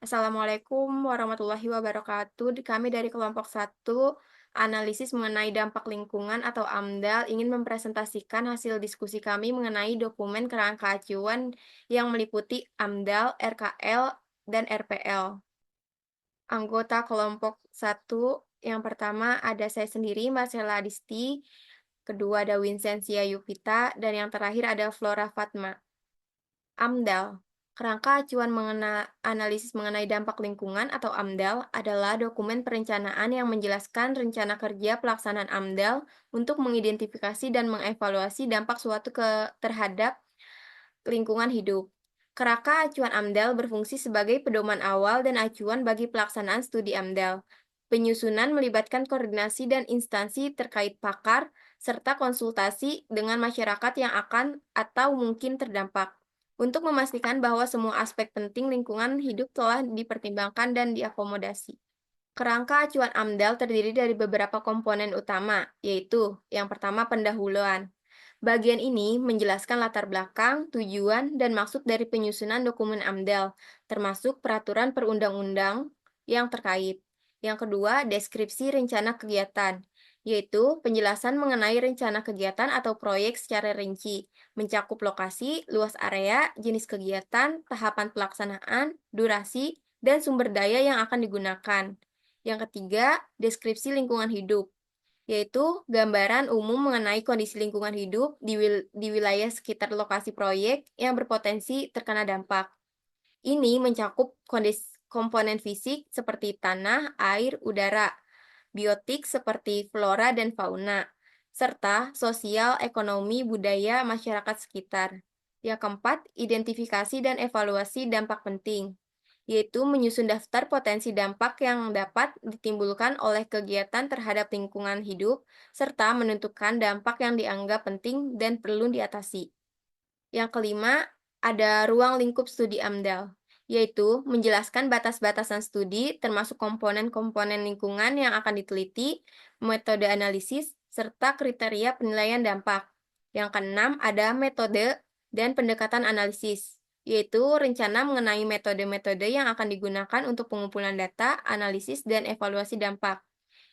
Assalamualaikum warahmatullahi wabarakatuh. Kami dari kelompok satu analisis mengenai dampak lingkungan atau AMDAL ingin mempresentasikan hasil diskusi kami mengenai dokumen kerangka acuan yang meliputi AMDAL, RKL, dan RPL. Anggota kelompok satu yang pertama ada saya sendiri, Marcella Adisti, kedua ada Wincentia Yupita, dan yang terakhir ada Flora Fatma. AMDAL, kerangka acuan analisis mengenai dampak lingkungan atau AMDAL adalah dokumen perencanaan yang menjelaskan rencana kerja pelaksanaan AMDAL untuk mengidentifikasi dan mengevaluasi dampak suatu terhadap lingkungan hidup. Kerangka acuan AMDAL berfungsi sebagai pedoman awal dan acuan bagi pelaksanaan studi AMDAL. Penyusunan melibatkan koordinasi dan instansi terkait pakar, serta konsultasi dengan masyarakat yang akan atau mungkin terdampak, untuk memastikan bahwa semua aspek penting lingkungan hidup telah dipertimbangkan dan diakomodasi. Kerangka acuan AMDAL terdiri dari beberapa komponen utama, yaitu yang pertama pendahuluan. Bagian ini menjelaskan latar belakang, tujuan, dan maksud dari penyusunan dokumen AMDAL, termasuk peraturan perundang-undang yang terkait. Yang kedua, deskripsi rencana kegiatan, yaitu penjelasan mengenai rencana kegiatan atau proyek secara rinci, mencakup lokasi, luas area, jenis kegiatan, tahapan pelaksanaan, durasi, dan sumber daya yang akan digunakan. Yang ketiga, deskripsi lingkungan hidup, yaitu gambaran umum mengenai kondisi lingkungan hidup di wilayah sekitar lokasi proyek yang berpotensi terkena dampak. Ini mencakup komponen fisik seperti tanah, air, udara, biotik seperti flora dan fauna, serta sosial, ekonomi, budaya masyarakat sekitar. Yang keempat, identifikasi dan evaluasi dampak penting, yaitu menyusun daftar potensi dampak yang dapat ditimbulkan oleh kegiatan terhadap lingkungan hidup, serta menentukan dampak yang dianggap penting dan perlu diatasi. Yang kelima, ada ruang lingkup studi AMDAL, yaitu menjelaskan batas-batasan studi termasuk komponen-komponen lingkungan yang akan diteliti, metode analisis, serta kriteria penilaian dampak. Yang keenam, ada metode dan pendekatan analisis, yaitu rencana mengenai metode-metode yang akan digunakan untuk pengumpulan data, analisis, dan evaluasi dampak.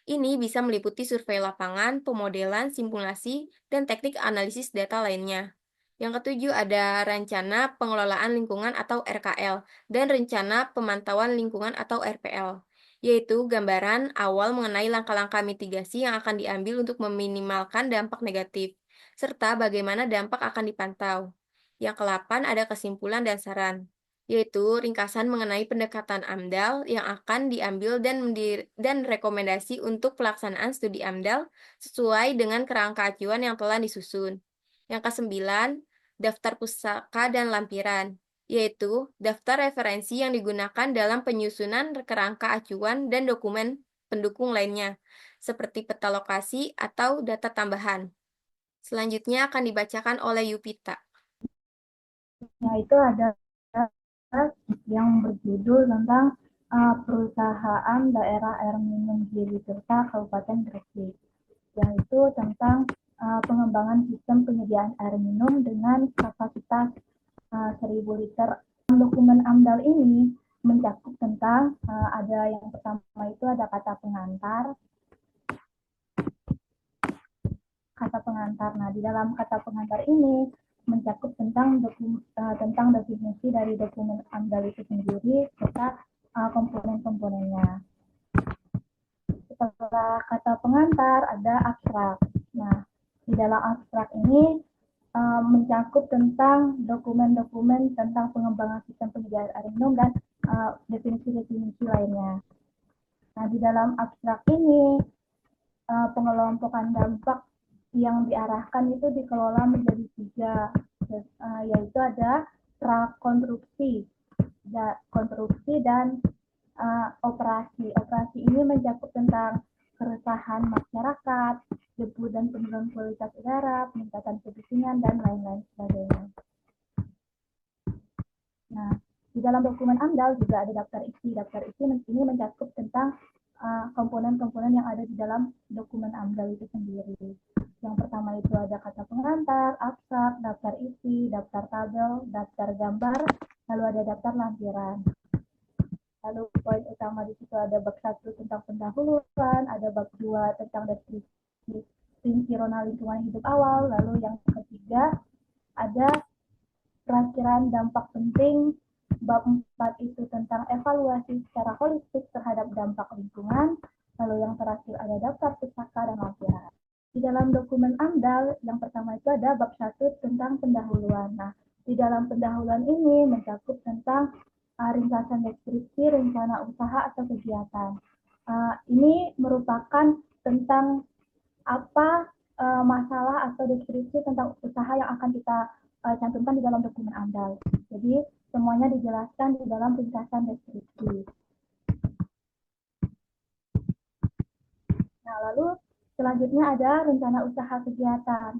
Ini bisa meliputi survei lapangan, pemodelan, simulasi, dan teknik analisis data lainnya. Yang ketujuh ada rencana pengelolaan lingkungan atau RKL dan rencana pemantauan lingkungan atau RPL, yaitu gambaran awal mengenai langkah-langkah mitigasi yang akan diambil untuk meminimalkan dampak negatif, serta bagaimana dampak akan dipantau. Yang ke-8 ada kesimpulan dan saran, yaitu ringkasan mengenai pendekatan AMDAL yang akan diambil dan rekomendasi untuk pelaksanaan studi AMDAL sesuai dengan kerangka acuan yang telah disusun. Yang kesembilan, daftar pusaka dan lampiran, yaitu daftar referensi yang digunakan dalam penyusunan kerangka acuan dan dokumen pendukung lainnya, seperti peta lokasi atau data tambahan. Selanjutnya akan dibacakan oleh Yupita. Itu ada yang berjudul tentang perusahaan daerah air minum Gili Tirta Kabupaten Gresik, yaitu tentang pengembangan sistem penyediaan air minum dengan kapasitas 1.000 liter. Dokumen AMDAL ini mencakup tentang ada yang pertama itu ada kata pengantar. Nah, di dalam kata pengantar ini mencakup tentang definisi dari dokumen AMDAL itu sendiri serta komponen-komponennya. Setelah kata pengantar ada abstrak. Nah, di dalam abstrak ini mencakup tentang dokumen-dokumen tentang pengembangan sistem penyediaan air minum dan definisi-definisi lainnya. Nah, di dalam abstrak ini pengelompokan dampak yang diarahkan itu dikelola menjadi tiga, yaitu ada prakonstruksi, konstruksi dan operasi. Operasi ini mencakup tentang keresahan masyarakat, debu dan penurunan kualitas udara, peningkatan kebisingan, dan lain-lain sebagainya. Nah, di dalam dokumen AMDAL juga ada daftar isi. Daftar isi ini mencakup tentang komponen-komponen yang ada di dalam dokumen AMDAL itu sendiri. Yang pertama itu ada kata pengantar, abstrak, daftar isi, daftar tabel, daftar gambar, lalu ada daftar lampiran. Lalu poin utama di situ ada bab 1 tentang pendahuluan, ada bab 2 tentang deskripsi rinci zona lingkungan hidup awal, lalu yang ketiga ada perakhiran dampak penting, bab 4 itu tentang evaluasi secara holistik terhadap dampak lingkungan, lalu yang terakhir ada daftar pustaka dan lampiran. Di dalam dokumen AMDAL yang pertama itu ada bab 1 tentang pendahuluan. Nah, di dalam pendahuluan ini mencakup tentang ringkasan deskripsi rencana usaha atau kegiatan. Ini merupakan tentang apa masalah atau deskripsi tentang usaha yang akan kita cantumkan di dalam dokumen AMDAL. Jadi semuanya dijelaskan di dalam ringkasan deskripsi. Nah, lalu selanjutnya ada rencana usaha kegiatan.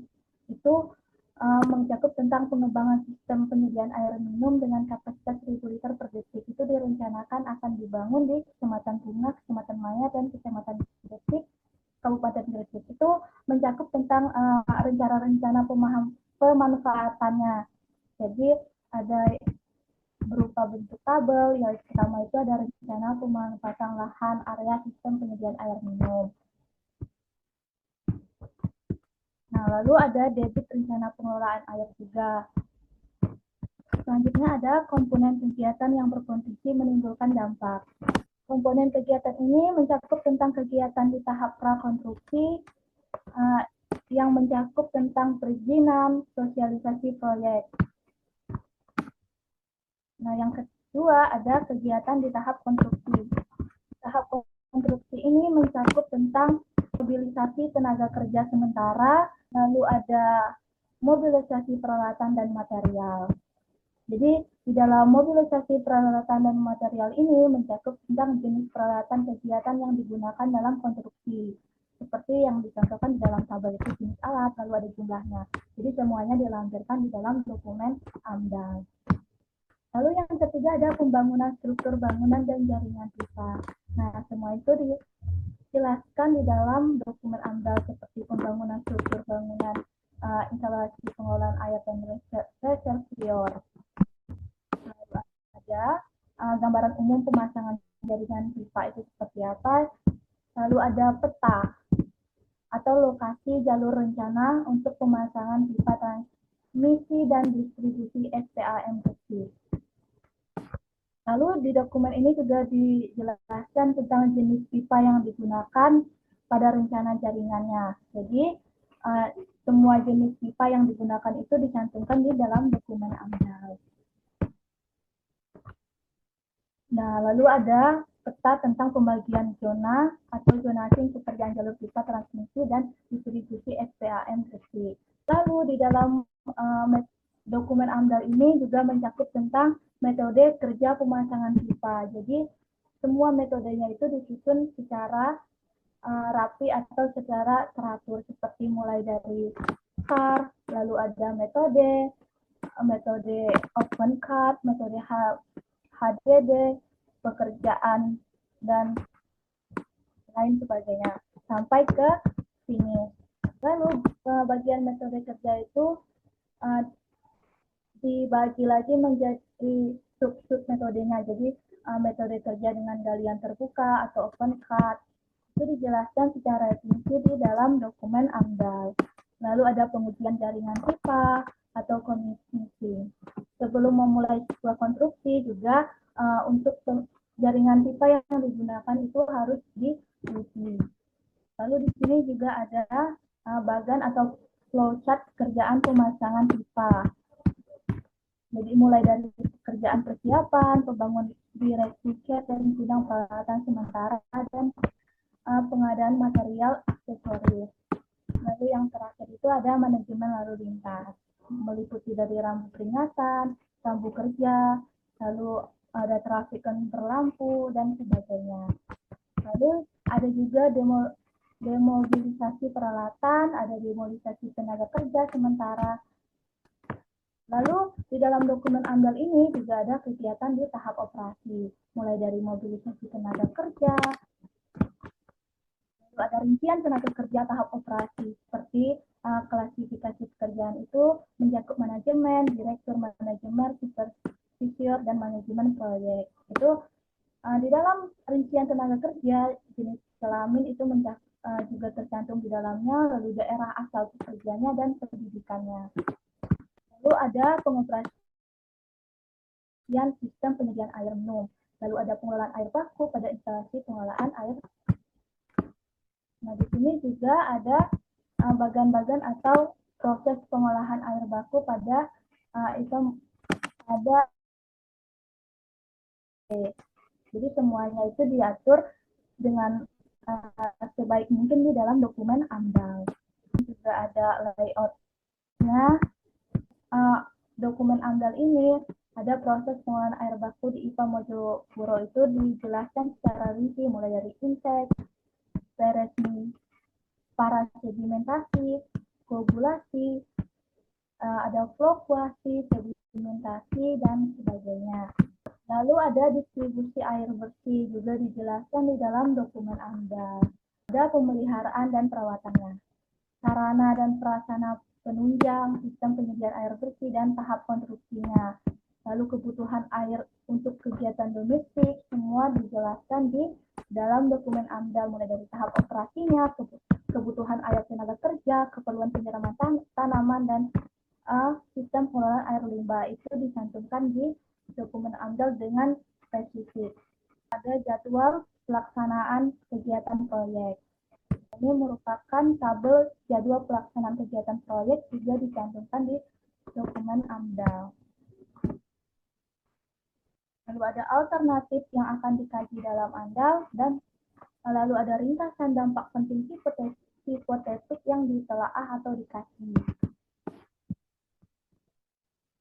Itu mencakup tentang pengembangan sistem penyediaan air minum dengan kapasitas 1.000 liter per detik. Itu direncanakan akan dibangun di Kecamatan Bunga, Kecamatan Maya, dan Kecamatan Gresik, Kabupaten Gresik. Itu mencakup tentang rencana-rencana pemanfaatannya. Jadi ada berupa bentuk tabel, yang pertama itu ada rencana pemanfaatan lahan area sistem penyediaan air minum. Nah, lalu ada debit rencana pengelolaan air juga. Selanjutnya ada komponen kegiatan yang berpotensi menimbulkan dampak. Komponen kegiatan ini mencakup tentang kegiatan di tahap prakonstruksi, yang mencakup tentang perizinan, sosialisasi proyek. Nah, yang kedua ada kegiatan di tahap konstruksi. Tahap konstruksi ini mencakup tentang mobilisasi tenaga kerja sementara, lalu ada mobilisasi peralatan dan material. Jadi di dalam mobilisasi peralatan dan material ini mencakup tentang jenis peralatan kegiatan yang digunakan dalam konstruksi. Seperti yang dicontohkan di dalam tabel itu jenis alat, lalu ada jumlahnya. Jadi semuanya dilampirkan di dalam dokumen AMDAL. Lalu yang ketiga ada pembangunan struktur bangunan dan jaringan pipa. Nah, semua itu dijelaskan di dalam dokumen AMDAL seperti pembangunan struktur bangunan, instalasi pengolahan air dan reservoir. Lalu ada gambaran umum pemasangan jaringan pipa itu seperti apa. Lalu ada peta atau lokasi jalur rencana untuk pemasangan pipa transmisi dan distribusi SPAM bersih. Lalu di dokumen ini juga dijelaskan tentang jenis pipa yang digunakan pada rencana jaringannya. Jadi semua jenis pipa yang digunakan itu dicantumkan di dalam dokumen AMDAL. Nah, lalu ada peta tentang pembagian zona atau zonasi pekerjaan jalur pipa transmisi dan distribusi SPAM bersih. Lalu di dalam dokumen AMDAL ini juga mencakup tentang metode kerja pemasangan pipa. Jadi semua metodenya itu disusun secara rapi atau secara teratur, seperti mulai dari CAR, lalu ada metode open cut, metode HDD, pekerjaan, dan lain sebagainya, sampai ke finish. Lalu bagian metode kerja itu dibagi lagi menjadi sub-sub metodenya. Jadi metode kerja dengan galian terbuka atau open cut itu dijelaskan secara rinci di dalam dokumen AMDAL. Lalu ada pengujian jaringan pipa atau commissioning. Sebelum memulai sebuah konstruksi juga untuk jaringan pipa yang digunakan itu harus diuji. Lalu di sini juga ada bagan atau flowchart kerjaan pemasangan pipa. Jadi mulai dari pekerjaan persiapan, pembangunan direksi cat dan gudang peralatan sementara dan pengadaan material aksesoris. Lalu yang terakhir itu ada manajemen lalu lintas, meliputi dari rambu peringatan, rambu kerja, lalu ada traffic control lampu dan sebagainya. Lalu ada juga demobilisasi peralatan, ada demobilisasi tenaga kerja sementara. Lalu di dalam dokumen AMDAL ini juga ada kegiatan di tahap operasi, mulai dari mobilisasi tenaga kerja, lalu ada rincian tenaga kerja tahap operasi, seperti klasifikasi pekerjaan itu mencakup manajemen, direktur manajemen, supervisor, dan manajemen proyek. Itu Di dalam rincian tenaga kerja, jenis kelamin itu juga tercantum di dalamnya, lalu daerah asal pekerjanya dan pendidikannya. Lalu ada pengoperasian sistem penyediaan air minum. Lalu ada pengelolaan air baku pada instalasi pengelolaan air. Nah, di sini juga ada bagan-bagan atau proses pengolahan air baku pada itu ada. Jadi semuanya itu diatur dengan sebaik mungkin di dalam dokumen AMDAL. Juga ada layoutnya. Dokumen AMDAL ini ada proses pengolahan air baku di IPA Mojopuro itu dijelaskan secara rinci mulai dari intake, parasedimentasi, koagulasi, ada fluktuasi, sedimentasi, dan sebagainya. Lalu ada distribusi air bersih juga dijelaskan di dalam dokumen AMDAL. Ada pemeliharaan dan perawatannya, sarana dan prasarana penunjang, sistem penyediaan air bersih, dan tahap konstruksinya. Lalu kebutuhan air untuk kegiatan domestik, semua dijelaskan di dalam dokumen AMDAL mulai dari tahap operasinya, kebutuhan air tenaga kerja, keperluan penyiraman tanaman, dan sistem pengelolaan air limbah itu dicantumkan di dokumen AMDAL dengan spesifik. Ada jadwal pelaksanaan kegiatan proyek. Ini merupakan tabel jadwal pelaksanaan kegiatan proyek juga dicantumkan di dokumen AMDAL. Lalu ada alternatif yang akan dikaji dalam AMDAL dan lalu ada ringkasan dampak penting hipotetik yang ditelaah atau dikaji.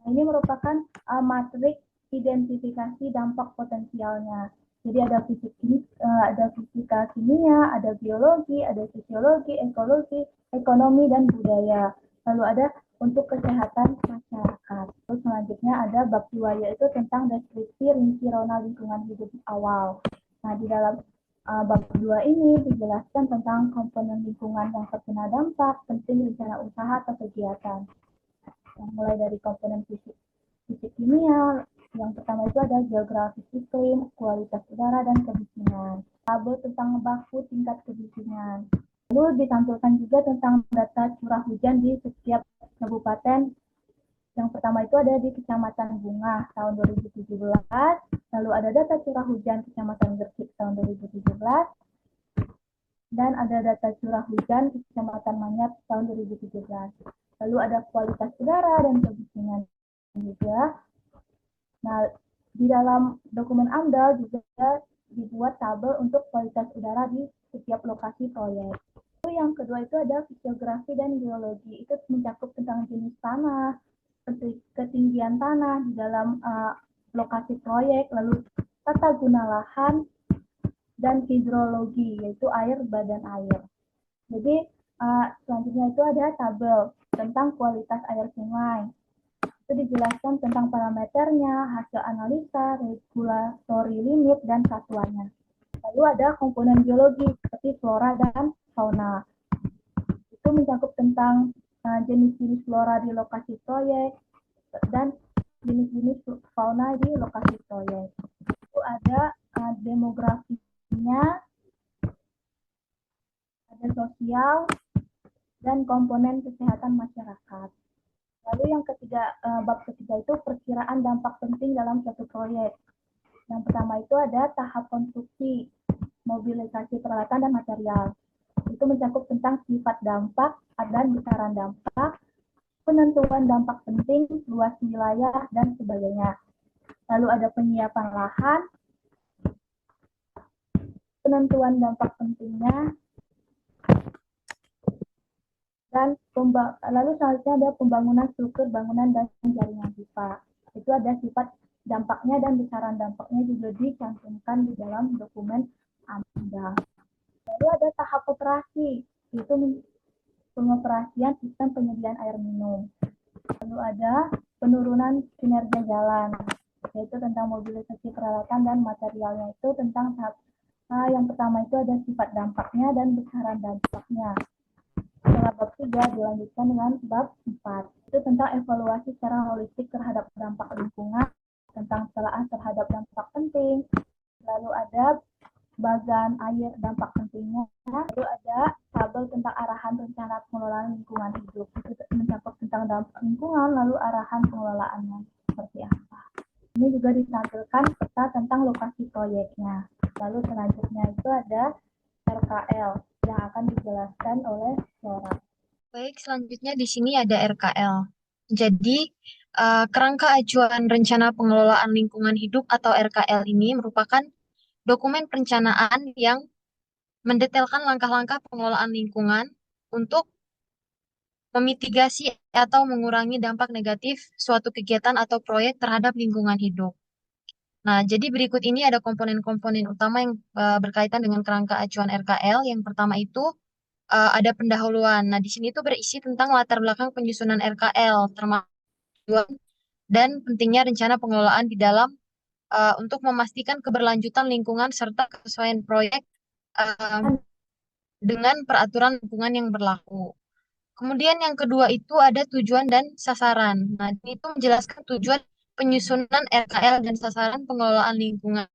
Nah, ini merupakan matriks identifikasi dampak potensialnya. Jadi ada fisika kimia, ada biologi, ada sosiologi, ekologi, ekonomi, dan budaya. Lalu ada untuk kesehatan masyarakat. Terus selanjutnya ada bab 2 yaitu tentang deskripsi rinci rona lingkungan hidup awal. Nah, di dalam bab 2 ini dijelaskan tentang komponen lingkungan yang terkena dampak, penting rencana usaha atau kegiatan. Mulai dari komponen fisik kimia, yang pertama itu ada geografis iklim, kualitas udara, dan kebisingan. Tabel tentang baku tingkat kebisingan. Lalu ditampilkan juga tentang data curah hujan di setiap kabupaten. Yang pertama itu ada di Kecamatan Bunga tahun 2017, lalu ada data curah hujan Kecamatan Gresik tahun 2017, dan ada data curah hujan Kecamatan Manyar tahun 2017. Lalu ada kualitas udara dan kebisingan juga. Nah, di dalam dokumen AMDAL juga dibuat tabel untuk kualitas udara di setiap lokasi proyek. Lalu yang kedua itu ada fisiografi dan geologi. Itu mencakup tentang jenis tanah, ketinggian tanah di dalam lokasi proyek, lalu tata guna lahan, dan hidrologi, yaitu air, badan air. Jadi selanjutnya itu ada tabel tentang kualitas air sungai. Itu dijelaskan tentang parameternya, hasil analisa, regulatory limit, dan satuannya. Lalu ada komponen biologi seperti flora dan fauna. Itu mencakup tentang jenis-jenis flora di lokasi proyek dan jenis-jenis fauna di lokasi proyek. Itu ada demografinya, ada sosial, dan komponen kesehatan masyarakat. Lalu yang ketiga, bab ketiga itu perkiraan dampak penting dalam suatu proyek. Yang pertama itu ada tahap konstruksi, mobilisasi peralatan dan material. Itu mencakup tentang sifat dampak dan besaran dampak, penentuan dampak penting, luas wilayah, dan sebagainya. Lalu ada penyiapan lahan, penentuan dampak pentingnya, dan lalu selanjutnya ada pembangunan struktur bangunan dan jaringan pipa. Itu ada sifat dampaknya dan besaran dampaknya juga dicantumkan di dalam dokumen AMDAL. Lalu ada tahap operasi, itu pengoperasian sistem penyediaan air minum. Lalu ada penurunan kinerja jalan, yaitu tentang mobilisasi peralatan dan materialnya. Itu tentang tahap yang pertama itu ada sifat dampaknya dan besaran dampaknya. Setelah bab 3 dilanjutkan dengan bab 4. Itu tentang evaluasi secara holistik terhadap dampak lingkungan, tentang telaah terhadap dampak penting, lalu ada bagan air dampak pentingnya, lalu ada tabel tentang arahan rencana pengelolaan lingkungan hidup. Itu mencakup tentang dampak lingkungan, lalu arahan pengelolaannya seperti apa. Ini juga ditampilkan peta tentang lokasi proyeknya. Lalu selanjutnya itu ada RKL yang akan dijelaskan oleh Flora. Baik, selanjutnya di sini ada RKL. Jadi, kerangka acuan rencana pengelolaan lingkungan hidup atau RKL ini merupakan dokumen perencanaan yang mendetailkan langkah-langkah pengelolaan lingkungan untuk memitigasi atau mengurangi dampak negatif suatu kegiatan atau proyek terhadap lingkungan hidup. Nah, jadi berikut ini ada komponen-komponen utama yang berkaitan dengan kerangka acuan RKL. Yang pertama itu ada pendahuluan. Nah, di sini itu berisi tentang latar belakang penyusunan RKL, termasuk tujuan dan pentingnya rencana pengelolaan di dalam untuk memastikan keberlanjutan lingkungan serta kesesuaian proyek uh, dengan peraturan lingkungan yang berlaku. Kemudian yang kedua itu ada tujuan dan sasaran. Nah, ini itu menjelaskan tujuan penyusunan RKL dan sasaran pengelolaan lingkungan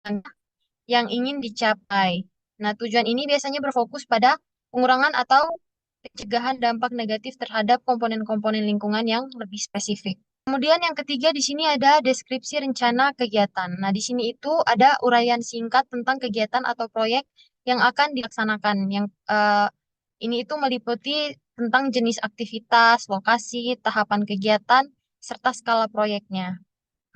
yang ingin dicapai. Nah, tujuan ini biasanya berfokus pada pengurangan atau pencegahan dampak negatif terhadap komponen-komponen lingkungan yang lebih spesifik. Kemudian yang ketiga di sini ada deskripsi rencana kegiatan. Nah, di sini itu ada uraian singkat tentang kegiatan atau proyek yang akan dilaksanakan. Yang ini itu meliputi tentang jenis aktivitas, lokasi, tahapan kegiatan, serta skala proyeknya.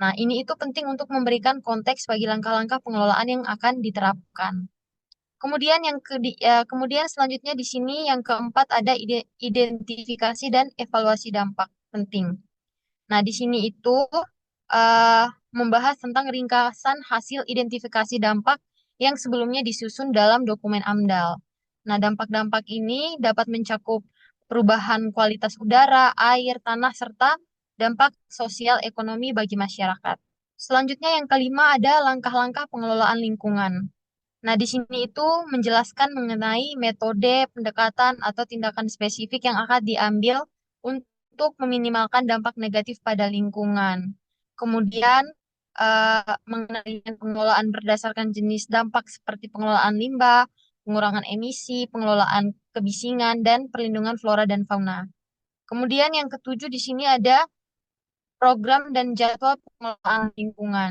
Nah, ini itu penting untuk memberikan konteks bagi langkah-langkah pengelolaan yang akan diterapkan. Kemudian selanjutnya di sini yang keempat ada identifikasi dan evaluasi dampak penting. Nah, di sini itu eh, membahas tentang ringkasan hasil identifikasi dampak yang sebelumnya disusun dalam dokumen AMDAL. Nah, dampak-dampak ini dapat mencakup perubahan kualitas udara, air, tanah, serta dampak sosial ekonomi bagi masyarakat. Selanjutnya yang kelima ada langkah-langkah pengelolaan lingkungan. Nah, di sini itu menjelaskan mengenai metode, pendekatan, atau tindakan spesifik yang akan diambil untuk meminimalkan dampak negatif pada lingkungan. Kemudian, mengenai pengelolaan berdasarkan jenis dampak seperti pengelolaan limbah, pengurangan emisi, pengelolaan kebisingan, dan perlindungan flora dan fauna. Kemudian yang ketujuh di sini ada program dan jadwal pengelolaan lingkungan.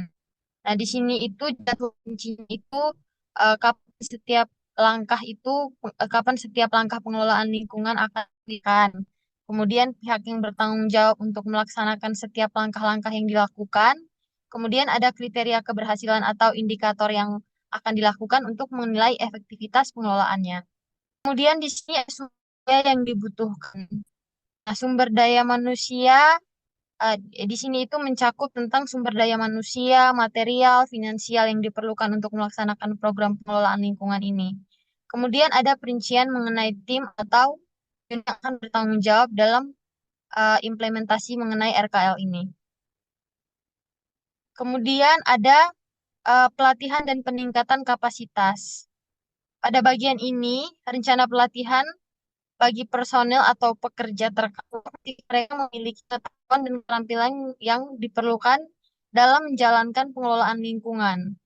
Nah, di sini itu jadwal kuncinya itu kapan setiap kapan setiap langkah pengelolaan lingkungan akan dilakukan. Kemudian pihak yang bertanggung jawab untuk melaksanakan setiap langkah-langkah yang dilakukan. Kemudian ada kriteria keberhasilan atau indikator yang akan dilakukan untuk menilai efektivitas pengelolaannya. Kemudian di sini ada sumber daya yang dibutuhkan. Nah, sumber daya manusia di sini itu mencakup tentang sumber daya manusia, material, finansial yang diperlukan untuk melaksanakan program pengelolaan lingkungan ini. Kemudian ada perincian mengenai tim atau yang akan bertanggung jawab dalam implementasi mengenai RKL ini. Kemudian ada pelatihan dan peningkatan kapasitas. Pada bagian ini, rencana pelatihan bagi personel atau pekerja terkait mereka memiliki kemampuan dan keterampilan yang diperlukan dalam menjalankan pengelolaan lingkungan.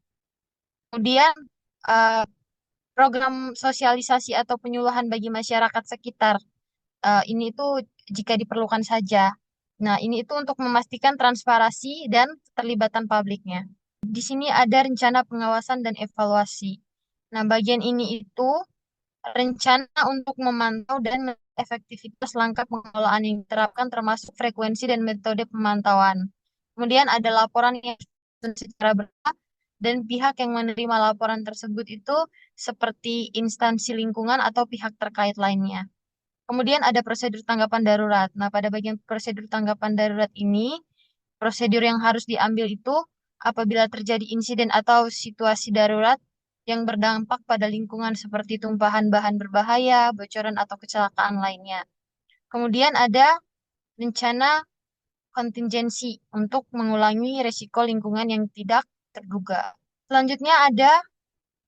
Kemudian eh, program sosialisasi atau penyuluhan bagi masyarakat sekitar ini itu jika diperlukan saja. Nah, ini itu untuk memastikan transparansi dan keterlibatan publiknya. Di sini ada rencana pengawasan dan evaluasi. Nah, bagian ini itu rencana untuk memantau dan efektivitas langkah pengelolaan yang diterapkan termasuk frekuensi dan metode pemantauan. Kemudian ada laporan yang disusun secara bertahap dan pihak yang menerima laporan tersebut itu seperti instansi lingkungan atau pihak terkait lainnya. Kemudian ada prosedur tanggapan darurat. Nah, pada bagian prosedur tanggapan darurat ini, prosedur yang harus diambil itu apabila terjadi insiden atau situasi darurat yang berdampak pada lingkungan seperti tumpahan bahan berbahaya, bocoran atau kecelakaan lainnya. Kemudian ada rencana kontingensi untuk mengulangi resiko lingkungan yang tidak terduga. Selanjutnya ada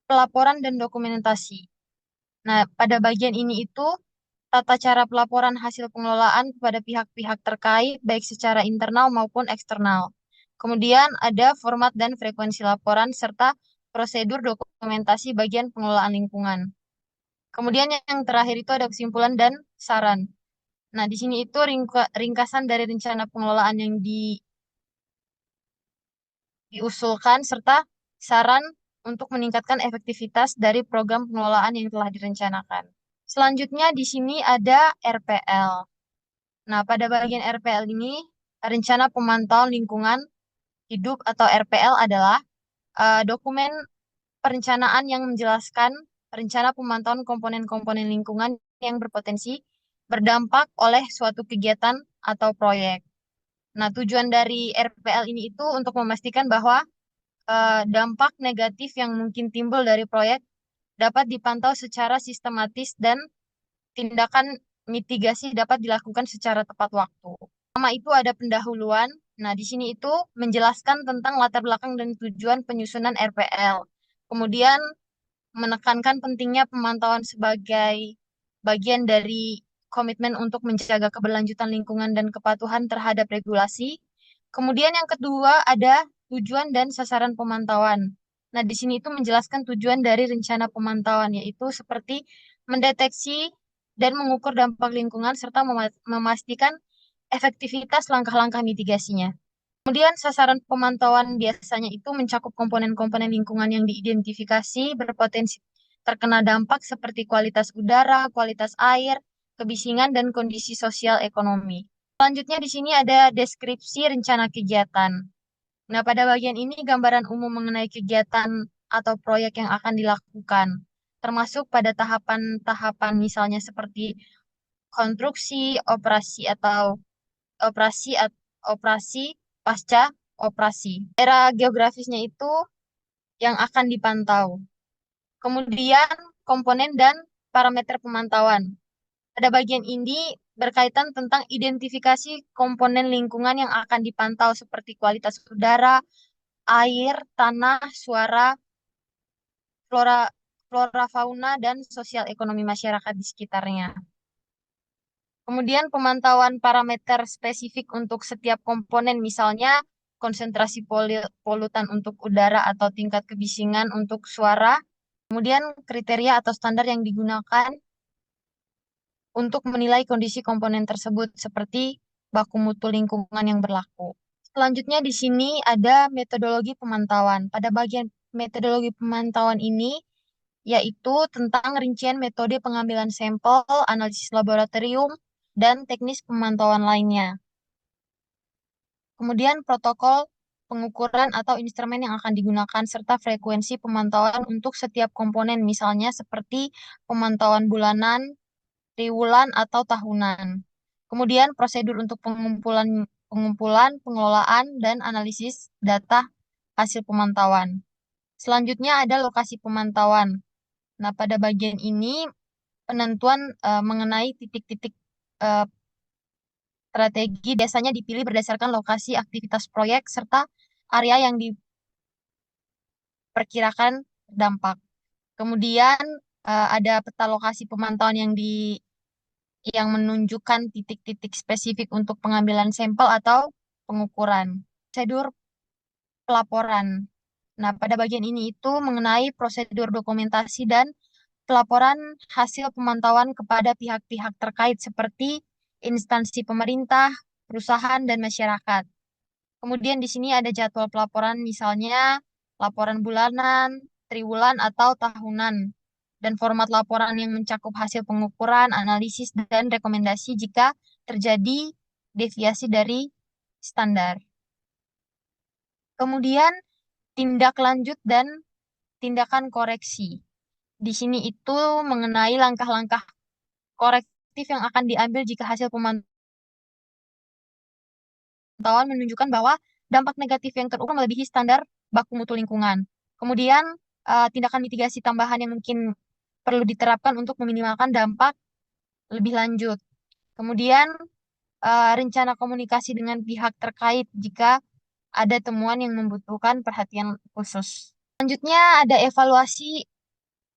pelaporan dan dokumentasi. Nah, pada bagian ini itu tata cara pelaporan hasil pengelolaan kepada pihak-pihak terkait, baik secara internal maupun eksternal. Kemudian ada format dan frekuensi laporan, serta prosedur dokumentasi bagian pengelolaan lingkungan. Kemudian yang terakhir itu ada kesimpulan dan saran. Nah, di sini itu ringkasan dari rencana pengelolaan yang diusulkan serta saran untuk meningkatkan efektivitas dari program pengelolaan yang telah direncanakan. Selanjutnya di sini ada RPL. Nah, pada bagian RPL ini, rencana pemantauan lingkungan hidup atau RPL adalah dokumen perencanaan yang menjelaskan rencana pemantauan komponen-komponen lingkungan yang berpotensi berdampak oleh suatu kegiatan atau proyek. Nah, tujuan dari RPL ini itu untuk memastikan bahwa dampak negatif yang mungkin timbul dari proyek dapat dipantau secara sistematis dan tindakan mitigasi dapat dilakukan secara tepat waktu. Pertama itu ada pendahuluan. Nah, di sini itu menjelaskan tentang latar belakang dan tujuan penyusunan RPL. Kemudian menekankan pentingnya pemantauan sebagai bagian dari komitmen untuk menjaga keberlanjutan lingkungan dan kepatuhan terhadap regulasi. Kemudian yang kedua ada tujuan dan sasaran pemantauan. Nah, di sini itu menjelaskan tujuan dari rencana pemantauan, yaitu seperti mendeteksi dan mengukur dampak lingkungan serta memastikan efektivitas langkah-langkah mitigasinya. Kemudian sasaran pemantauan biasanya itu mencakup komponen-komponen lingkungan yang diidentifikasi berpotensi terkena dampak seperti kualitas udara, kualitas air, kebisingan, dan kondisi sosial ekonomi. Selanjutnya di sini ada deskripsi rencana kegiatan. Nah, pada bagian ini gambaran umum mengenai kegiatan atau proyek yang akan dilakukan, termasuk pada tahapan-tahapan misalnya seperti konstruksi, operasi operasi pasca operasi. Daerah geografisnya itu yang akan dipantau. Kemudian komponen dan parameter pemantauan. Pada bagian ini berkaitan tentang identifikasi komponen lingkungan yang akan dipantau seperti kualitas udara, air, tanah, suara, flora, flora fauna, dan sosial ekonomi masyarakat di sekitarnya. Kemudian pemantauan parameter spesifik untuk setiap komponen, misalnya konsentrasi polutan untuk udara atau tingkat kebisingan untuk suara. Kemudian kriteria atau standar yang digunakan untuk menilai kondisi komponen tersebut seperti baku mutu lingkungan yang berlaku. Selanjutnya di sini ada metodologi pemantauan. Pada bagian metodologi pemantauan ini yaitu tentang rincian metode pengambilan sampel, analisis laboratorium, dan teknis pemantauan lainnya. Kemudian protokol pengukuran atau instrumen yang akan digunakan serta frekuensi pemantauan untuk setiap komponen, misalnya seperti pemantauan bulanan, triwulan, atau tahunan. Kemudian prosedur untuk pengumpulan, pengelolaan, dan analisis data hasil pemantauan. Selanjutnya ada lokasi pemantauan. Nah, pada bagian ini penentuan mengenai titik-titik eh, strategi biasanya dipilih berdasarkan lokasi aktivitas proyek serta area yang diperkirakan dampak. Kemudian ada peta lokasi pemantauan yang menunjukkan titik-titik spesifik untuk pengambilan sampel atau pengukuran. Prosedur pelaporan. Nah, pada bagian ini itu mengenai prosedur dokumentasi dan pelaporan hasil pemantauan kepada pihak-pihak terkait seperti instansi pemerintah, perusahaan, dan masyarakat. Kemudian di sini ada jadwal pelaporan, misalnya laporan bulanan, triwulan, atau tahunan. Dan format laporan yang mencakup hasil pengukuran, analisis, dan rekomendasi jika terjadi deviasi dari standar. Kemudian tindak lanjut dan tindakan koreksi. Di sini itu mengenai langkah-langkah korektif yang akan diambil jika hasil pemantauan menunjukkan bahwa dampak negatif yang terukur melebihi standar baku mutu lingkungan. Kemudian, tindakan mitigasi tambahan yang mungkin perlu diterapkan untuk meminimalkan dampak lebih lanjut. Kemudian, rencana komunikasi dengan pihak terkait jika ada temuan yang membutuhkan perhatian khusus. Selanjutnya, ada evaluasi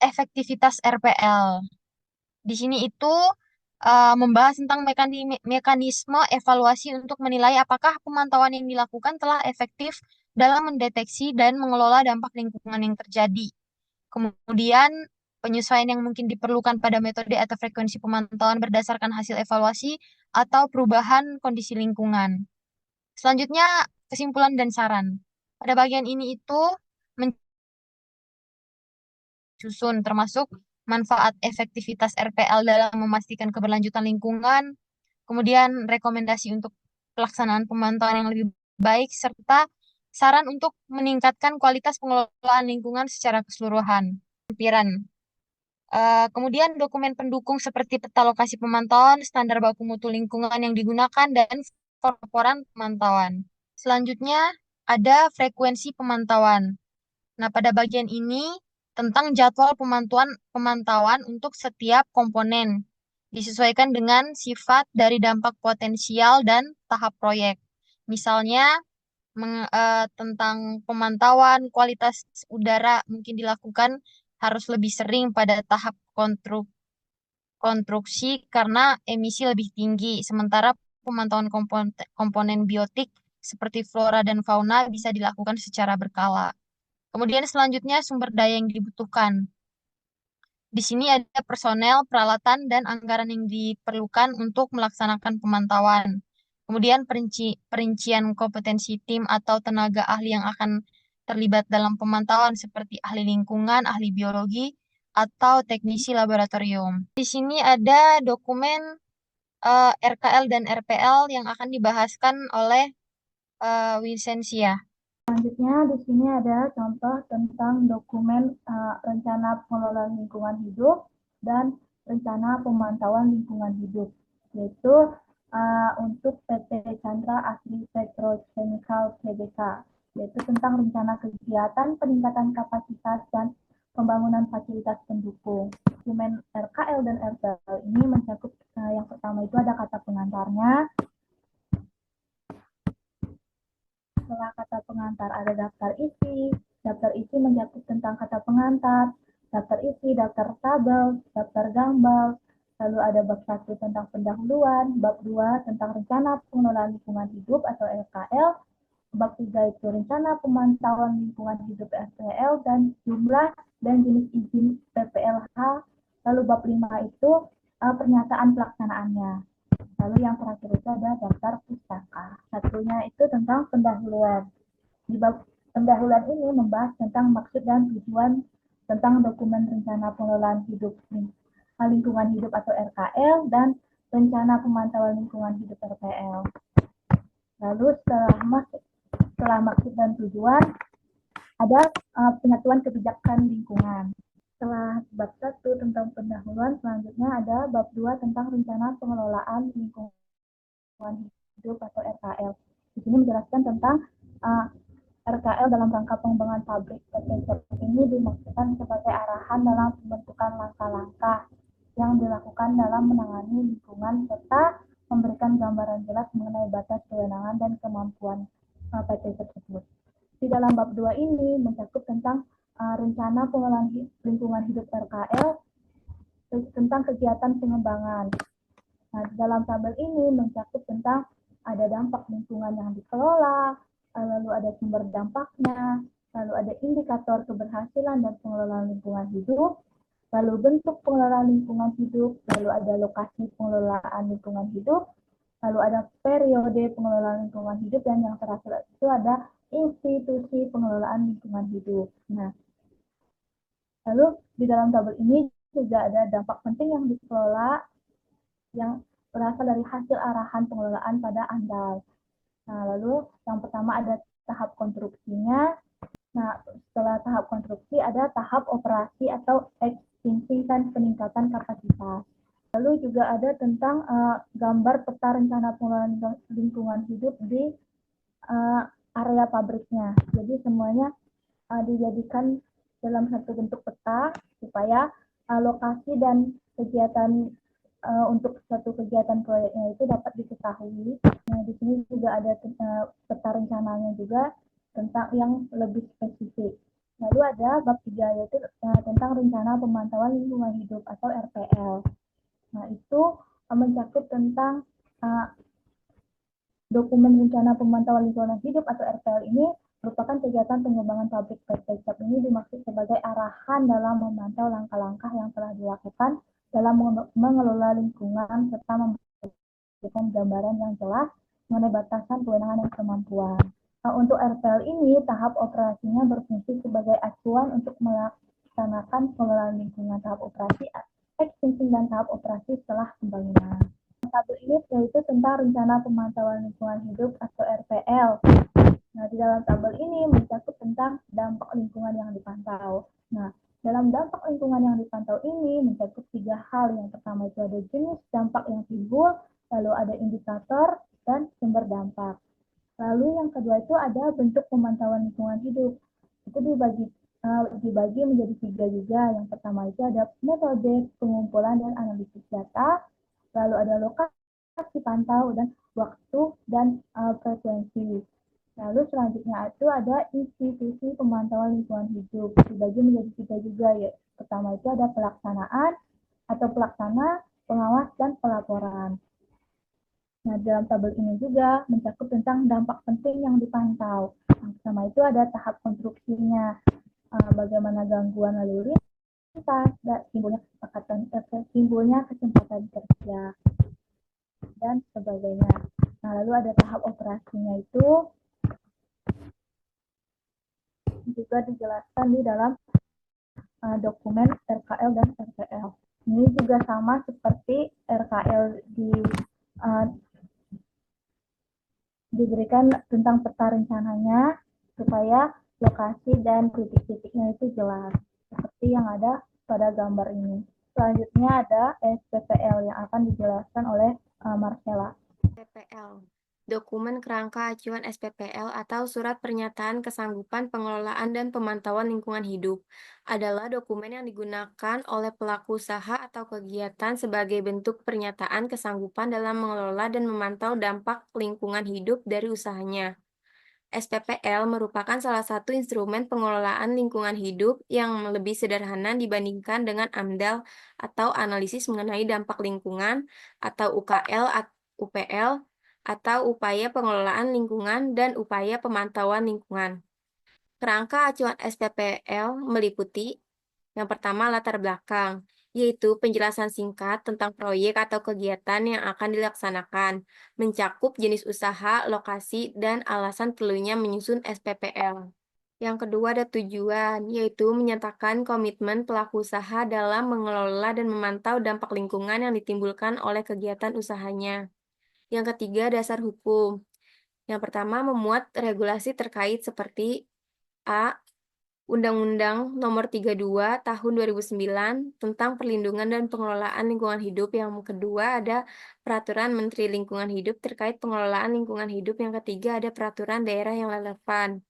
efektivitas RPL. Di sini itu membahas tentang mekanisme evaluasi untuk menilai apakah pemantauan yang dilakukan telah efektif dalam mendeteksi dan mengelola dampak lingkungan yang terjadi. Kemudian, penyesuaian yang mungkin diperlukan pada metode atau frekuensi pemantauan berdasarkan hasil evaluasi atau perubahan kondisi lingkungan. Selanjutnya, kesimpulan dan saran. Pada bagian ini itu susun termasuk manfaat efektivitas RPL dalam memastikan keberlanjutan lingkungan, kemudian rekomendasi untuk pelaksanaan pemantauan yang lebih baik, serta saran untuk meningkatkan kualitas pengelolaan lingkungan secara keseluruhan. Lampiran. Kemudian dokumen pendukung seperti peta lokasi pemantauan, standar baku mutu lingkungan yang digunakan, dan laporan pemantauan. Selanjutnya ada frekuensi pemantauan. Nah, pada bagian ini tentang jadwal pemantauan untuk setiap komponen, disesuaikan dengan sifat dari dampak potensial dan tahap proyek. Misalnya, tentang pemantauan kualitas udara mungkin dilakukan harus lebih sering pada tahap konstruksi karena emisi lebih tinggi, sementara pemantauan komponen biotik seperti flora dan fauna bisa dilakukan secara berkala. Kemudian selanjutnya sumber daya yang dibutuhkan. Di sini ada personel, peralatan, dan anggaran yang diperlukan untuk melaksanakan pemantauan. Kemudian perincian kompetensi tim atau tenaga ahli yang akan terlibat dalam pemantauan seperti ahli lingkungan, ahli biologi, atau teknisi laboratorium. Di sini ada dokumen RKL dan RPL yang akan dibahaskan oleh Winsensia. Selanjutnya di sini ada contoh tentang dokumen rencana pengelolaan lingkungan hidup dan rencana pemantauan lingkungan hidup, yaitu untuk PT Chandra Asri Petrochemical Tbk, yaitu tentang rencana kegiatan peningkatan kapasitas dan pembangunan fasilitas pendukung. Dokumen RKL dan RPL ini mencakup yang pertama itu ada kata pengantarnya. Setelah kata pengantar ada daftar isi. Daftar isi mencakup tentang kata pengantar, daftar isi, daftar tabel, daftar gambar. Lalu ada bab 1 tentang pendahuluan, bab 2 tentang rencana pengelolaan lingkungan hidup atau RKL, bab 3 itu rencana pemantauan lingkungan hidup RPL dan jumlah dan jenis izin PPLH. Lalu bab 5 itu pernyataan pelaksanaannya. Lalu yang terakhir itu ada daftar pustaka. Satunya itu tentang pendahuluan. Di bab pendahuluan ini membahas tentang maksud dan tujuan tentang dokumen rencana pengelolaan hidup lingkungan hidup atau RKL dan rencana pemantauan lingkungan hidup RPL. Lalu setelah maksud dan tujuan ada penyatuan kebijakan lingkungan. Setelah bab 1 tentang pendahuluan, selanjutnya ada bab 2 tentang rencana pengelolaan lingkungan hidup atau RKL. Di sini menjelaskan tentang RKL dalam rangka pengembangan pabrik PT ini dimaksudkan sebagai arahan dalam pembentukan langkah-langkah yang dilakukan dalam menangani lingkungan serta memberikan gambaran jelas mengenai batas kewenangan dan kemampuan PT tersebut. Di dalam bab 2 ini mencakup tentang rencana pengelolaan lingkungan hidup RKL tentang kegiatan pengembangan. Nah, dalam tabel ini mencakup tentang ada dampak lingkungan yang dikelola, lalu ada sumber dampaknya, lalu ada indikator keberhasilan dan pengelolaan lingkungan hidup, lalu bentuk pengelolaan lingkungan hidup, lalu ada lokasi pengelolaan lingkungan hidup, lalu ada periode pengelolaan lingkungan hidup, dan yang terakhir itu ada institusi pengelolaan lingkungan hidup. Nah, lalu di dalam tabel ini juga ada dampak penting yang dikelola yang berasal dari hasil arahan pengelolaan pada AMDAL. Nah, lalu yang pertama ada tahap konstruksinya. Nah, setelah tahap konstruksi ada tahap operasi atau extinction dan peningkatan kapasitas. Lalu juga ada tentang gambar peta rencana pengelolaan lingkungan hidup di area pabriknya. Jadi semuanya dijadikan dalam satu bentuk peta supaya lokasi dan kegiatan untuk satu kegiatan proyeknya itu dapat diketahui. Nah, di sini juga ada peta rencananya juga tentang yang lebih spesifik. Lalu ada bab 3 yaitu tentang rencana pemantauan lingkungan hidup atau RPL. Nah, itu mencakup tentang dokumen rencana pemantauan lingkungan hidup atau RPL ini merupakan kegiatan pengembangan pabrik PT Cap ini dimaksud sebagai arahan dalam memantau langkah-langkah yang telah dilakukan dalam mengelola lingkungan serta memberikan gambaran yang jelas mengenai batasan kewenangan dan kemampuan. Nah, untuk RPL ini, tahap operasinya berfungsi sebagai acuan untuk melaksanakan pengelolaan lingkungan tahap operasi, existing dan tahap operasi setelah pembangunan. Tabel ini yaitu tentang rencana pemantauan lingkungan hidup atau RPL. Nah, di dalam tabel ini mencakup tentang dampak lingkungan yang dipantau. Nah, dalam dampak lingkungan yang dipantau ini mencakup 3 hal. Yang pertama itu ada jenis dampak yang timbul, lalu ada indikator, dan sumber dampak. Lalu yang kedua itu ada bentuk pemantauan lingkungan hidup. Itu dibagi menjadi 3 juga. Yang pertama itu ada metode pengumpulan dan analisis data, lalu ada lokasi pantau dan waktu dan frekuensi. Lalu selanjutnya itu ada institusi pemantauan lingkungan hidup, dibagi menjadi 3 juga ya. Pertama itu ada pelaksanaan atau pelaksana, pengawas, dan pelaporan. Nah, dalam tabel ini juga mencakup tentang dampak penting yang dipantau. Yang pertama itu ada tahap konstruksinya, bagaimana gangguan lalu lintas, dan timbulnya kesempatan kerja, dan sebagainya. Nah, lalu ada tahap operasinya itu juga dijelaskan di dalam dokumen RKL dan RPL. Ini juga sama seperti RKL diberikan tentang peta rencananya supaya lokasi dan titik-titiknya itu jelas seperti yang ada pada gambar ini. Selanjutnya ada SPPL yang akan dijelaskan oleh Marcella. SPPL, Dokumen Kerangka Acuan SPPL atau Surat Pernyataan Kesanggupan Pengelolaan dan Pemantauan Lingkungan Hidup, adalah dokumen yang digunakan oleh pelaku usaha atau kegiatan sebagai bentuk pernyataan kesanggupan dalam mengelola dan memantau dampak lingkungan hidup dari usahanya. SPPL merupakan salah satu instrumen pengelolaan lingkungan hidup yang lebih sederhana dibandingkan dengan AMDAL atau analisis mengenai dampak lingkungan atau UKL, UPL, atau upaya pengelolaan lingkungan dan upaya pemantauan lingkungan. Kerangka acuan SPPL meliputi yang pertama, latar belakang, yaitu penjelasan singkat tentang proyek atau kegiatan yang akan dilaksanakan, mencakup jenis usaha, lokasi, dan alasan perlunya menyusun SPPL. Yang kedua ada tujuan, yaitu menyatakan komitmen pelaku usaha dalam mengelola dan memantau dampak lingkungan yang ditimbulkan oleh kegiatan usahanya. Yang ketiga, dasar hukum. Yang pertama, memuat regulasi terkait seperti A. Undang-Undang Nomor 32 Tahun 2009 tentang Perlindungan dan Pengelolaan Lingkungan Hidup. Yang kedua ada Peraturan Menteri Lingkungan Hidup terkait pengelolaan lingkungan hidup. Yang ketiga ada peraturan daerah yang relevan.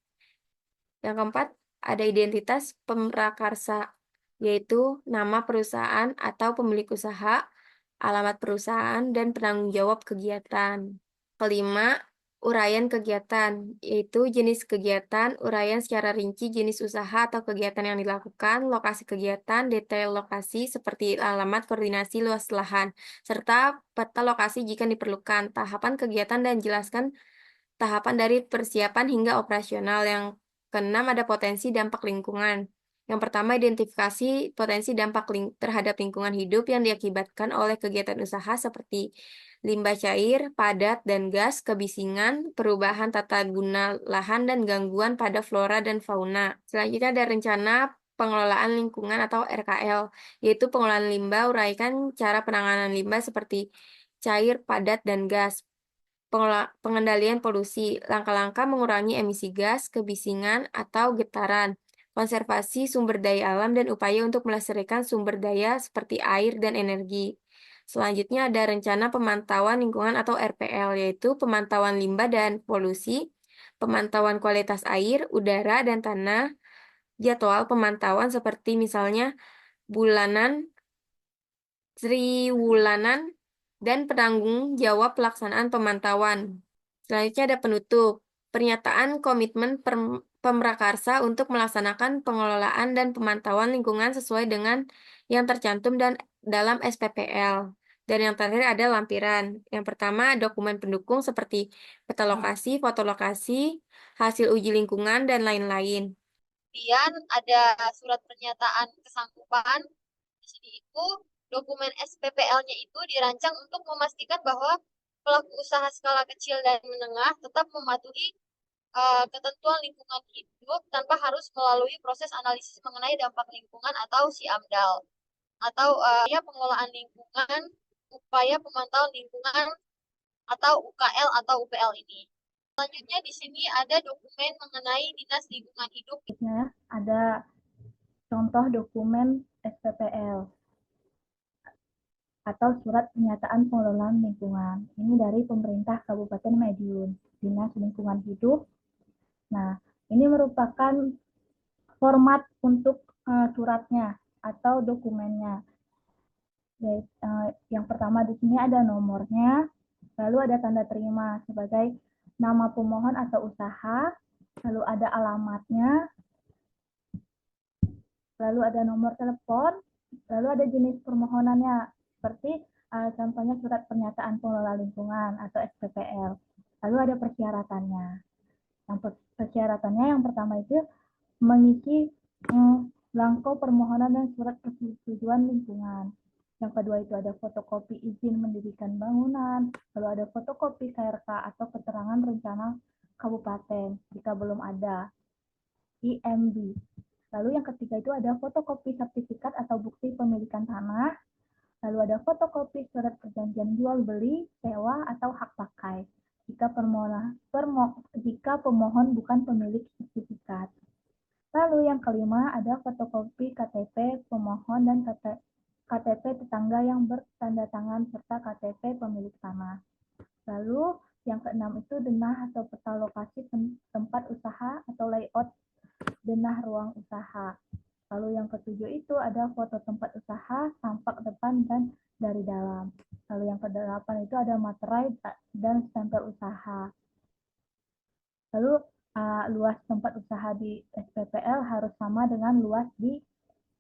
Yang keempat ada identitas pemrakarsa, yaitu nama perusahaan atau pemilik usaha, alamat perusahaan, dan penanggung jawab kegiatan. Kelima, uraian kegiatan, yaitu jenis kegiatan, uraian secara rinci jenis usaha atau kegiatan yang dilakukan, lokasi kegiatan, detail lokasi seperti alamat, koordinasi, luas lahan, serta peta lokasi jika diperlukan, tahapan kegiatan, dan jelaskan tahapan dari persiapan hingga operasional. Yang keenam ada potensi dampak lingkungan. Yang pertama, identifikasi potensi dampak terhadap lingkungan hidup yang diakibatkan oleh kegiatan usaha seperti limbah cair, padat, dan gas, kebisingan, perubahan tata guna lahan, dan gangguan pada flora dan fauna. Selanjutnya ada rencana pengelolaan lingkungan atau RKL, yaitu pengelolaan limbah, uraikan cara penanganan limbah seperti cair, padat, dan gas. Pengendalian polusi, langkah-langkah mengurangi emisi gas, kebisingan, atau getaran, konservasi sumber daya alam, dan upaya untuk melestarikan sumber daya seperti air dan energi. Selanjutnya ada rencana pemantauan lingkungan atau RPL, yaitu pemantauan limbah dan polusi, pemantauan kualitas air, udara, dan tanah, jadwal pemantauan seperti misalnya bulanan, triwulanan, dan penanggung jawab pelaksanaan pemantauan. Selanjutnya ada penutup, pernyataan komitmen pemrakarsa untuk melaksanakan pengelolaan dan pemantauan lingkungan sesuai dengan yang tercantum dan dalam SPPL. Dan yang terakhir ada lampiran. Yang pertama, dokumen pendukung seperti peta lokasi, foto lokasi, hasil uji lingkungan, dan lain-lain. Kemudian ada surat pernyataan kesanggupan. Di sini itu dokumen SPPL-nya itu dirancang untuk memastikan bahwa pelaku usaha skala kecil dan menengah tetap mematuhi ketentuan lingkungan hidup tanpa harus melalui proses analisis mengenai dampak lingkungan atau si AMDAL atau ya pengolahan lingkungan, upaya pemantauan lingkungan atau UKL atau UPL ini. Selanjutnya di sini ada dokumen mengenai Dinas Lingkungan Hidup. Ada contoh dokumen SPPL atau surat pernyataan pengelolaan lingkungan. Ini dari pemerintah Kabupaten Madiun, Dinas Lingkungan Hidup. Nah, ini merupakan format untuk suratnya atau dokumennya. Yang pertama di sini ada nomornya, lalu ada tanda terima sebagai nama pemohon atau usaha, lalu ada alamatnya, lalu ada nomor telepon, lalu ada jenis permohonannya, seperti contohnya surat pernyataan pengelola lingkungan atau SPPL. Lalu ada persyaratannya. Yang persyaratannya yang pertama itu mengisi belangko permohonan dan surat persetujuan lingkungan. Yang kedua itu ada fotokopi izin mendirikan bangunan, lalu ada fotokopi KRK atau keterangan rencana kabupaten jika belum ada, IMB. Lalu yang ketiga itu ada fotokopi sertifikat atau bukti pemilikan tanah, lalu ada fotokopi surat perjanjian jual beli, sewa atau hak pakai jika pemohon bukan pemilik sertifikat. Lalu yang kelima ada fotokopi KTP pemohon dan KTP tetangga yang bertanda tangan serta KTP pemilik tanah. Lalu yang keenam itu denah atau peta lokasi tempat usaha atau layout denah ruang usaha. Lalu yang ketujuh itu ada foto tempat usaha, tampak depan dan dari dalam. Lalu yang kedelapan itu ada materai dan stempel usaha. Lalu luas tempat usaha di SPPL harus sama dengan luas di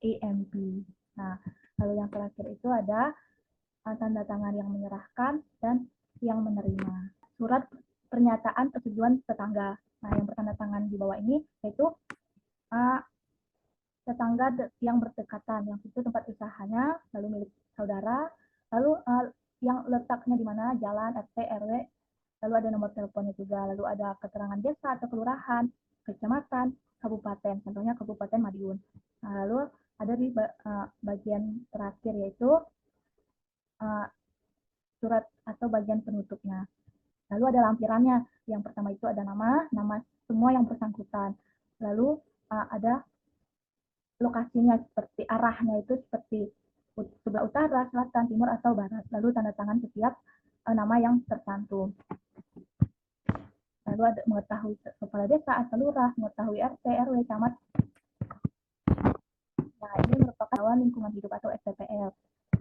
IMP. Nah, lalu yang terakhir itu ada tanda tangan yang menyerahkan dan yang menerima. Surat pernyataan persetujuan tetangga. Nah, yang bertanda tangan di bawah ini yaitu tetangga yang berdekatan, yang itu tempat usahanya, lalu milik saudara, lalu yang letaknya di mana, jalan, RT, RW, lalu ada nomor teleponnya juga, lalu ada keterangan desa atau kelurahan, kecamatan, kabupaten, contohnya Kabupaten Madiun. Nah, lalu ada di bagian terakhir yaitu surat atau bagian penutupnya. Lalu ada lampirannya. Yang pertama itu ada nama semua yang bersangkutan. Lalu ada lokasinya seperti arahnya itu seperti sebelah utara, selatan, timur atau barat. Lalu tanda tangan setiap nama yang tercantum. Lalu ada mengetahui kepala desa atau lurah, mengetahui RT, RW, camat. Nah, ini merupakan kawan lingkungan hidup atau SPPL.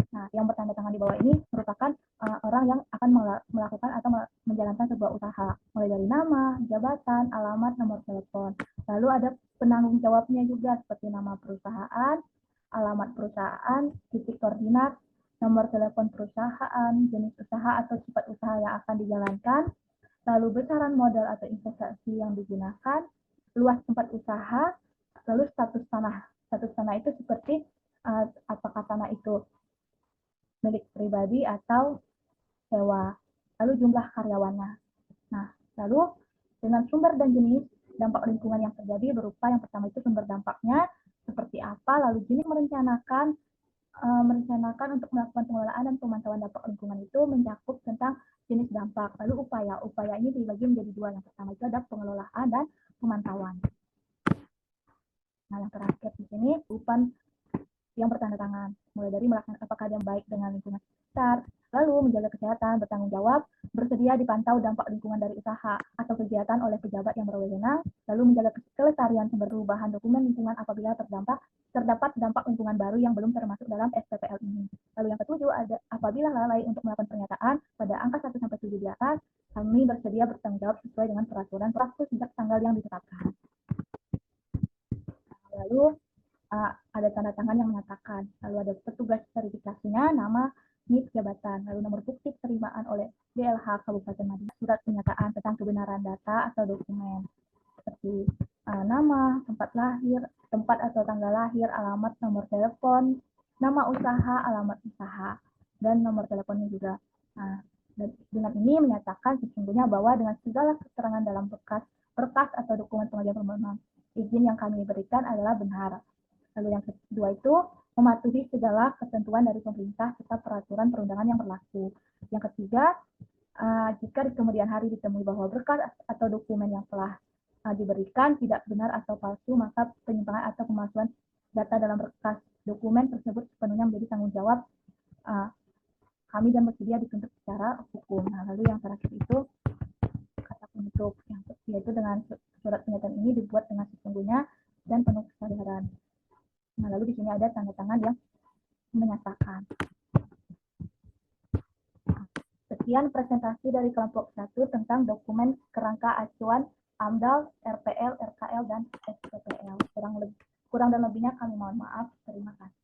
Nah, yang bertanda tangan di bawah ini merupakan orang yang akan melakukan atau menjalankan sebuah usaha, mulai dari nama, jabatan, alamat, nomor telepon. Lalu ada penanggung jawabnya juga seperti nama perusahaan, alamat perusahaan, titik koordinat, nomor telepon perusahaan, jenis usaha atau sifat usaha yang akan dijalankan, lalu besaran modal atau investasi yang digunakan, luas tempat usaha, lalu status tanah. Status tanah itu seperti apakah tanah itu milik pribadi atau sewa, lalu jumlah karyawannya. Nah, lalu dengan sumber dan jenis dampak lingkungan yang terjadi berupa yang pertama itu sumber dampaknya seperti apa, lalu jenis merencanakan untuk melakukan pengelolaan dan pemantauan dampak lingkungan itu mencakup tentang jenis dampak, lalu upaya ini dibagi menjadi dua, yang pertama itu ada pengelolaan dan pemantauan. Nah, yang terakhir di sini upan yang bertanda tangan, mulai dari melaksanakan apakah yang baik dengan lingkungan sekitar, lalu menjaga kesehatan, bertanggung jawab, bersedia dipantau dampak lingkungan dari usaha atau kegiatan oleh pejabat yang berwenang, lalu menjaga kelestarian sumber bahan dokumen lingkungan apabila terdapat dampak lingkungan baru yang belum termasuk dalam SPPL ini. Lalu yang ketujuh ada apabila lalai untuk melakukan pernyataan pada angka 1 sampai 7 di atas, kami bersedia bertanggung jawab sesuai dengan peraturan berlaku sejak tanggal yang ditetapkan. Lalu ada tanda tangan yang menyatakan, lalu ada petugas verifikasinya, nama, NIP jabatan, lalu nomor bukti penerimaan oleh DLH Kabupaten Madinah, surat pernyataan tentang kebenaran data atau dokumen seperti nama, tempat lahir, tempat atau tanggal lahir, alamat, nomor telepon, nama usaha, alamat usaha, dan nomor teleponnya juga. Nah, dan dengan ini menyatakan sesungguhnya bahwa dengan segala keterangan dalam berkas atau dokumen pengajuan permohonan izin yang kami berikan adalah benar. Lalu yang kedua itu mematuhi segala ketentuan dari pemerintah serta peraturan perundangan yang berlaku. Yang ketiga, jika di kemudian hari ditemui bahwa berkas atau dokumen yang telah diberikan tidak benar atau palsu, maka penyimpangan atau pemalsuan data dalam berkas dokumen tersebut sepenuhnya menjadi tanggung jawab kami dan bersedia dituntut secara hukum. Nah, lalu yang terakhir itu kata penutup, yaitu dengan surat pernyataan ini dibuat dengan sesungguhnya dan penuh kesadaran. Nah, lalu di sini ada tanda tangan yang menyatakan. Sekian presentasi dari kelompok 1 tentang dokumen kerangka acuan AMDAL, RPL, RKL, dan SPPL. Kurang dan lebihnya kami mohon maaf. Terima kasih.